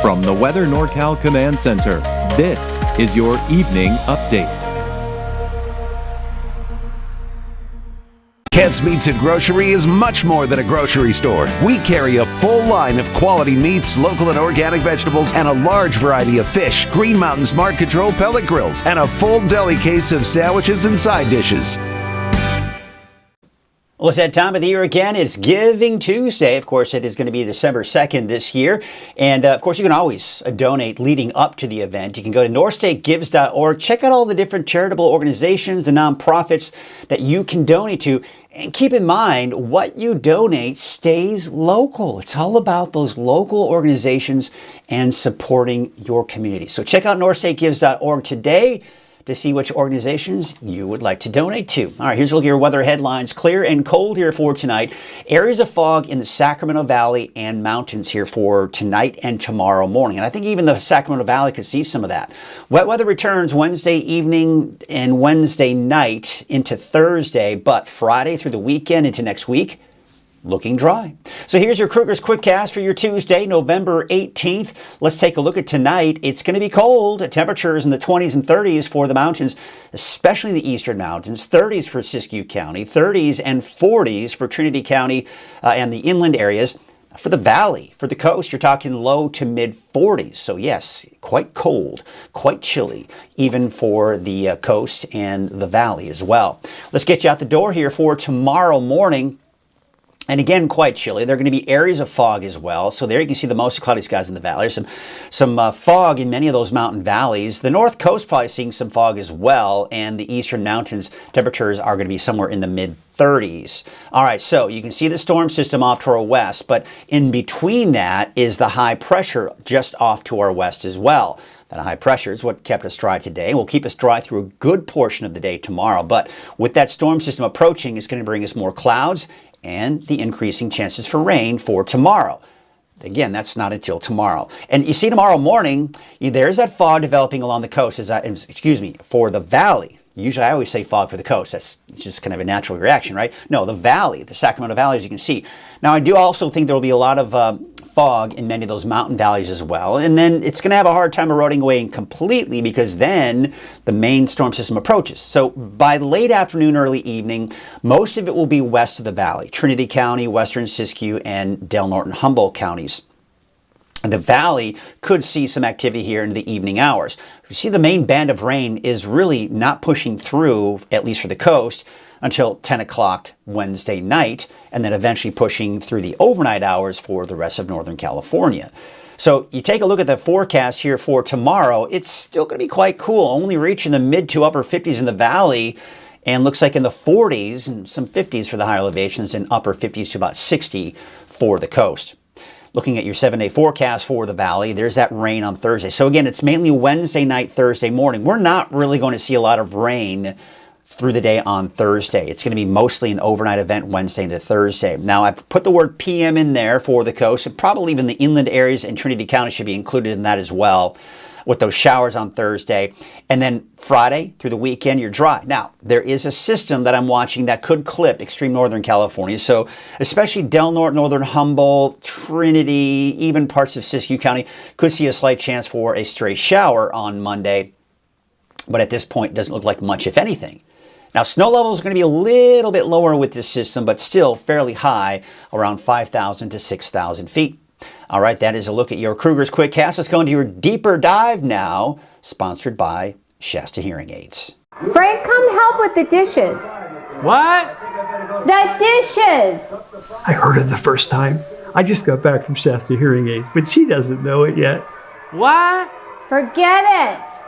From the Weather NorCal Command Center, this is your Evening Update. Kent's Meats and Grocery is much more than a grocery store. We carry a full line of quality meats, local and organic vegetables, and a large variety of fish, Green Mountain Smart Control pellet grills, and a full deli case of sandwiches and side dishes. Well, it's that time of the year again. It's Giving Tuesday. Of course, it is going to be December 2nd this year. And of course, you can always donate leading up to the event. You can go to northstategives.org, check out all the different charitable organizations and nonprofits that you can donate to. And keep in mind, what you donate stays local. It's all about those local organizations and supporting your community. So check out northstategives.org today to see which organizations you would like to donate to. All right, here's a look at your weather headlines. Clear and cold here for tonight. Areas of fog in the Sacramento Valley and mountains here for tonight and tomorrow morning. And I think even the Sacramento Valley could see some of that. Wet weather returns Wednesday evening and Wednesday night into Thursday, but Friday through the weekend into next week, looking dry. So here's your Krueger's Quickcast for your Tuesday, November 18th. Let's take a look at tonight. It's going to be cold. Temperatures in the 20s and 30s for the mountains, especially the eastern mountains. 30s for Siskiyou County, 30s and 40s for Trinity County and the inland areas. For the valley, for the coast, you're talking low to mid 40s. So yes, quite cold, quite chilly, even for the coast and the valley as well. Let's get you out the door here for tomorrow morning. And again, quite chilly. There are going to be areas of fog as well. So there you can see the mostly cloudy skies in the valley. There's some fog in many of those mountain valleys. The north coast probably seeing some fog as well. And the eastern mountains, temperatures are going to be somewhere in the mid 30s. All right, so you can see the storm system off to our west. But in between that is the high pressure just off to our west as well. That high pressure is what kept us dry today. Will keep us dry through a good portion of the day tomorrow. But with that storm system approaching, it's going to bring us more clouds and the increasing chances for rain for tomorrow. Again, that's not until tomorrow. And you see tomorrow morning, there's that fog developing along the coast, for the valley. Usually I always say fog for the coast. That's just kind of a natural reaction, right? No, the valley, the Sacramento Valley, as you can see. Now, I do also think there will be a lot of fog in many of those mountain valleys as well. And then it's going to have a hard time eroding away completely because then the main storm system approaches. So by late afternoon, early evening, most of it will be west of the valley. Trinity County, western Siskiyou, and Del Norte and Humboldt counties. The valley could see some activity here in the evening hours. You see the main band of rain is really not pushing through, at least for the coast, until 10 o'clock Wednesday night, and then eventually pushing through the overnight hours for the rest of Northern California. So you take a look at the forecast here for tomorrow, it's still going to be quite cool, only reaching the mid to upper 50s in the valley, and looks like in the 40s and some 50s for the higher elevations and upper 50s to about 60 for the coast. Looking at your 7-day forecast for the valley, there's that rain on Thursday. So again, it's mainly Wednesday night, Thursday morning. We're not really going to see a lot of rain through the day on Thursday. It's going to be mostly an overnight event Wednesday into Thursday. Now, I've put the word PM in there for the coast, and probably even the inland areas in Trinity County should be included in that as well, with those showers on Thursday. And then Friday through the weekend, you're dry. Now, there is a system that I'm watching that could clip extreme Northern California. So especially Del Norte, Northern Humboldt, Trinity, even parts of Siskiyou County could see a slight chance for a stray shower on Monday. But at this point, it doesn't look like much, if anything. Now, snow level is going to be a little bit lower with this system, but still fairly high, around 5,000 to 6,000 feet. All right, that is a look at your Krueger's Quickcast. Let's go into your deeper dive now, sponsored by Shasta Hearing Aids. Frank, come help with the dishes. What? The dishes! I heard it the first time. I just got back from Shasta Hearing Aids, but she doesn't know it yet. What? Forget it.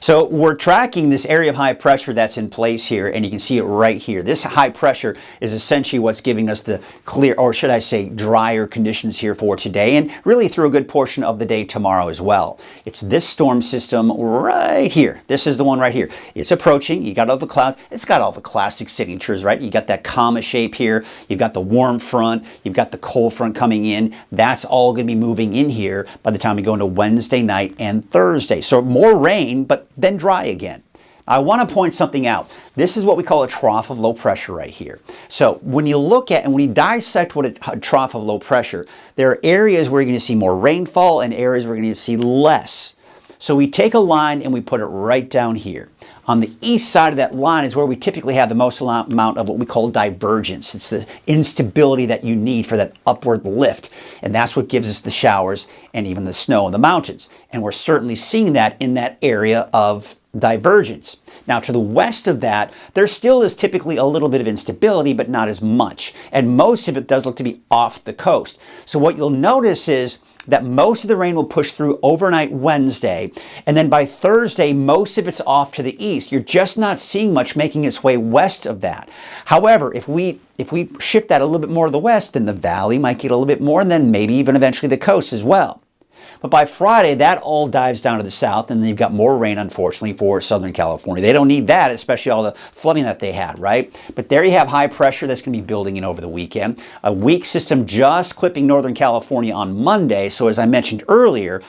So we're tracking this area of high pressure that's in place here, and you can see it right here. This high pressure is essentially what's giving us the clear, or should I say drier conditions here for today, and really through a good portion of the day tomorrow as well. It's this storm system right here. This is the one right here. It's approaching. You got all the clouds. It's got all the classic signatures, right? You got that comma shape here. You've got the warm front. You've got the cold front coming in. That's all going to be moving in here by the time we go into Wednesday night and Thursday. So more rain, but then dry again. I want to point something out. This is what we call a trough of low pressure right here. So when you look at and when you dissect what a trough of low pressure, there are areas where you're going to see more rainfall and areas where you're going to see less. So we take a line and we put it right down here. On the east side of that line is where we typically have the most amount of what we call divergence. It's the instability that you need for that upward lift. And that's what gives us the showers and even the snow in the mountains. And we're certainly seeing that in that area of divergence. Now, to the west of that, there still is typically a little bit of instability, but not as much. And most of it does look to be off the coast. So what you'll notice is that most of the rain will push through overnight Wednesday, and then by Thursday, most of it's off to the east. You're just not seeing much making its way west of that. However, if we shift that a little bit more to the west, then the valley might get a little bit more, and then maybe even eventually the coast as well. But by Friday, that all dives down to the south, and they've got more rain, unfortunately, for Southern California. They don't need that, especially all the flooding that they had, right? But there you have high pressure that's going to be building in over the weekend. A weak system just clipping Northern California on Monday. So as I mentioned earlier,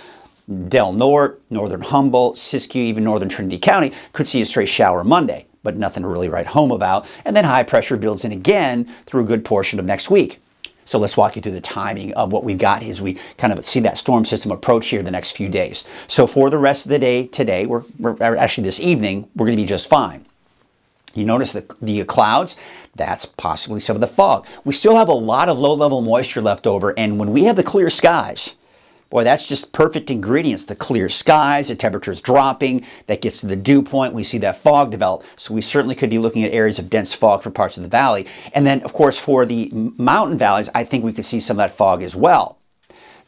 Del Norte, Northern Humboldt, Siskiyou, even Northern Trinity County could see a stray shower Monday, but nothing to really write home about. And then high pressure builds in again through a good portion of next week. So let's walk you through the timing of what we've got as we kind of see that storm system approach here the next few days. So for the rest of the day today, we're actually this evening, we're going to be just fine. You notice the clouds, that's possibly some of the fog. We still have a lot of low-level moisture left over, and when we have the clear skies, boy, that's just perfect ingredients. The clear skies, the temperatures dropping, that gets to the dew point. We see that fog develop. So we certainly could be looking at areas of dense fog for parts of the valley. And then, of course, for the mountain valleys, I think we could see some of that fog as well.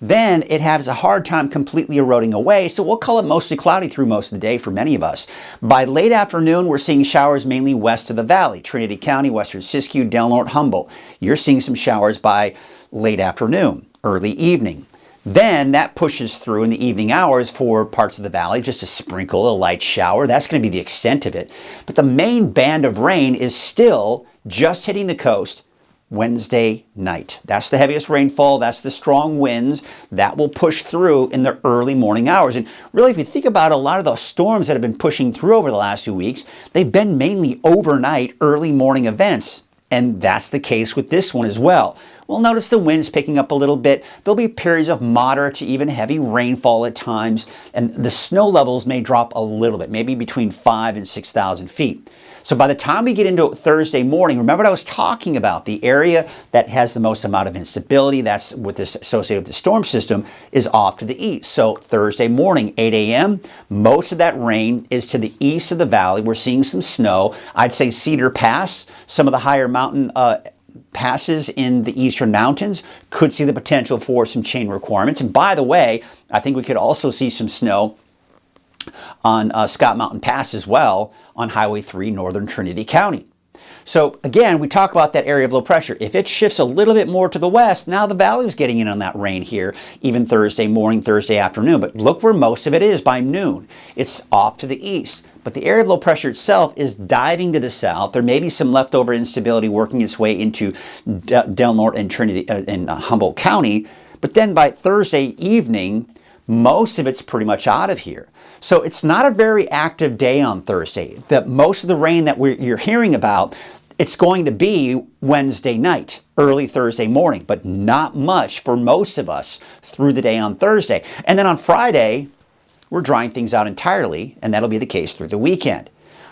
Then it has a hard time completely eroding away, so we'll call it mostly cloudy through most of the day for many of us. By late afternoon, we're seeing showers mainly west of the valley. Trinity County, western Siskiyou, Del Norte, Humboldt. You're seeing some showers by late afternoon, early evening. Then that pushes through in the evening hours for parts of the valley, just a sprinkle, a light shower. That's going to be the extent of it. But the main band of rain is still just hitting the coast Wednesday night. That's the heaviest rainfall. That's the strong winds. That will push through in the early morning hours. And really, if you think about a lot of the storms that have been pushing through over the last few weeks, they've been mainly overnight, early morning events. And that's the case with this one as well. We'll notice the winds picking up a little bit. There'll be periods of moderate to even heavy rainfall at times, and the snow levels may drop a little bit, maybe between 5,000 and 6,000 feet. So by the time we get into Thursday morning, remember what I was talking about, the area that has the most amount of instability, that's with this associated with the storm system, is off to the east. So Thursday morning, 8 a.m., most of that rain is to the east of the valley. We're seeing some snow. I'd say Cedar Pass, some of the higher mountain passes in the eastern mountains could see the potential for some chain requirements. And by the way, I think we could also see some snow on Scott Mountain Pass as well on Highway 3, Northern Trinity County. So again, we talk about that area of low pressure. If it shifts a little bit more to the west, now the valley is getting in on that rain here, even Thursday morning, Thursday afternoon. But look where most of it is by noon. It's off to the east. But the area of low pressure itself is diving to the south. There may be some leftover instability working its way into Del Norte and Trinity and Humboldt County. But then by Thursday evening, most of it's pretty much out of here. So it's not a very active day on Thursday. Most of the rain that you're hearing about, it's going to be Wednesday night, early Thursday morning, but not much for most of us through the day on Thursday. And then on Friday, we're drying things out entirely, and that'll be the case through the weekend.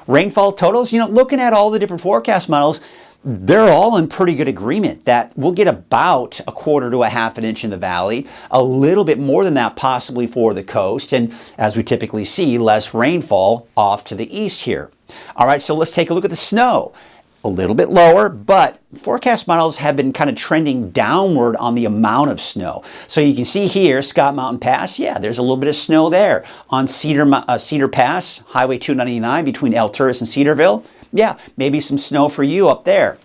Rainfall totals, looking at all the different forecast models, they're all in pretty good agreement that we'll get about 1/4 to 1/2 inch in the valley, a little bit more than that possibly for the coast, and as we typically see, less rainfall off to the east here. All right, so let's take a look at the snow. A little bit lower, but forecast models have been kind of trending downward on the amount of snow. So you can see here, Scott Mountain Pass, yeah, there's a little bit of snow there. On Cedar Pass, Highway 299 between El Turris and Cedarville, yeah, maybe some snow for you up there.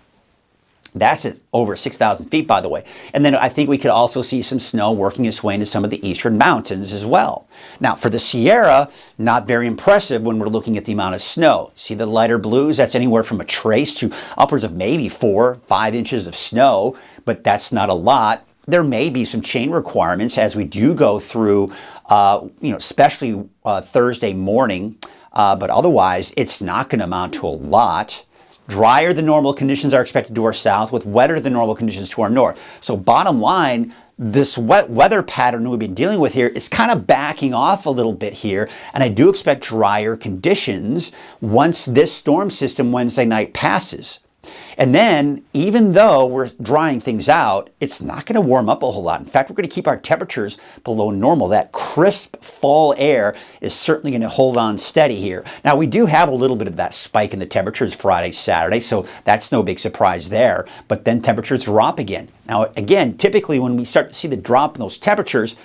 That's at over 6,000 feet, by the way. And then I think we could also see some snow working its way into some of the eastern mountains as well. Now, for the Sierra, not very impressive when we're looking at the amount of snow. See the lighter blues? That's anywhere from a trace to upwards of maybe 4 or 5 inches of snow, but that's not a lot. There may be some chain requirements as we do go through, especially Thursday morning. but otherwise it's not going to amount to a lot. Drier than normal conditions are expected to our south, with wetter than normal conditions to our north. So bottom line, this wet weather pattern we've been dealing with here is kind of backing off a little bit here, and I do expect drier conditions once this storm system Wednesday night passes. And then, even though we're drying things out, it's not going to warm up a whole lot. In fact, we're going to keep our temperatures below normal. That crisp fall air is certainly going to hold on steady here. Now, we do have a little bit of that spike in the temperatures Friday, Saturday, so that's no big surprise there. But then temperatures drop again. Now, again, typically when we start to see the drop in those temperatures,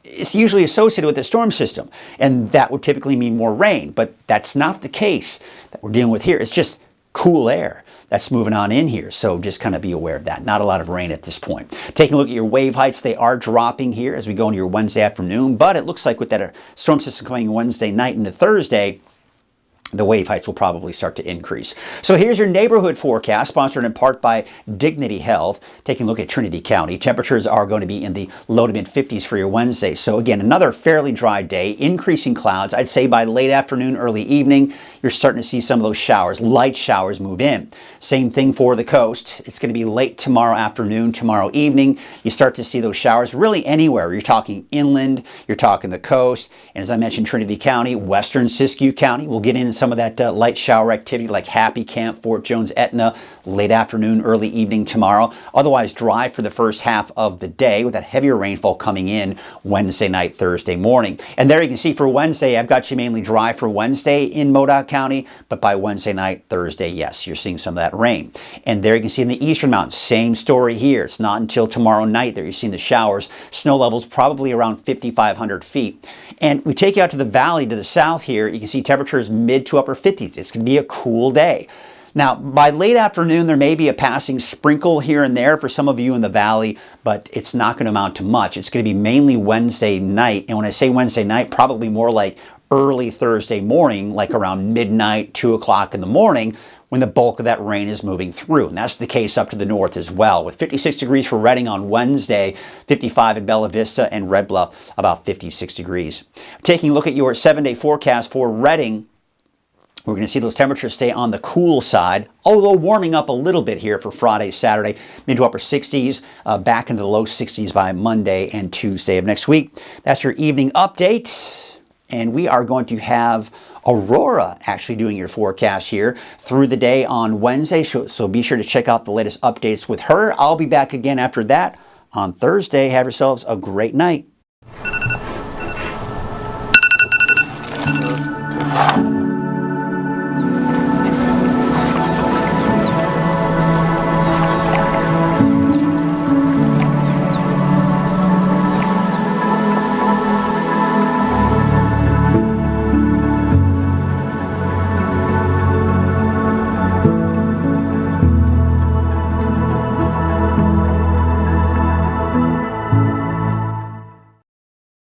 it's usually associated with the storm system, and that would typically mean more rain. But that's not the case that we're dealing with here. It's just cool air that's moving on in here, so just kind of be aware of that. Not a lot of rain at this point. Taking a look at your wave heights, they are dropping here as we go into your Wednesday afternoon, but it looks like with that storm system coming Wednesday night into Thursday, the wave heights will probably start to increase. So here's your neighborhood forecast, sponsored in part by Dignity Health. Taking a look at Trinity County, temperatures are going to be in the low to mid 50s for your Wednesday. So again, another fairly dry day, increasing clouds. I'd say by late afternoon, early evening, you're starting to see some of those showers, light showers move in. Same thing for the coast. It's going to be late tomorrow afternoon, tomorrow evening. You start to see those showers really anywhere. You're talking inland, you're talking the coast, and as I mentioned, Trinity County, western Siskiyou County, we'll get in some of that light shower activity like Happy Camp, Fort Jones, Etna, late afternoon, early evening tomorrow. Otherwise dry for the first half of the day with that heavier rainfall coming in Wednesday night, Thursday morning. And there you can see for Wednesday, I've got you mainly dry for Wednesday in Modoc County, but by Wednesday night, Thursday, yes, you're seeing some of that rain. And there you can see in the eastern mountains, same story here. It's not until tomorrow night that you're seeing the showers. Snow levels probably around 5,500 feet. And we take you out to the valley to the south here. You can see temperatures mid to upper 50s. It's going to be a cool day. Now, by late afternoon, there may be a passing sprinkle here and there for some of you in the valley, but it's not going to amount to much. It's going to be mainly Wednesday night. And when I say Wednesday night, probably more like early Thursday morning, like around midnight, 2 o'clock in the morning, when the bulk of that rain is moving through. And that's the case up to the north as well, with 56 degrees for Redding on Wednesday, 55 in Bella Vista, and Red Bluff about 56 degrees. Taking a look at your 7-day forecast for Redding, we're going to see those temperatures stay on the cool side, although warming up a little bit here for Friday, Saturday, mid to upper 60s, back into the low 60s by Monday and Tuesday of next week. That's your evening update, and we are going to have Aurora actually doing your forecast here through the day on Wednesday, so be sure to check out the latest updates with her. I'll be back again after that on Thursday. Have yourselves a great night.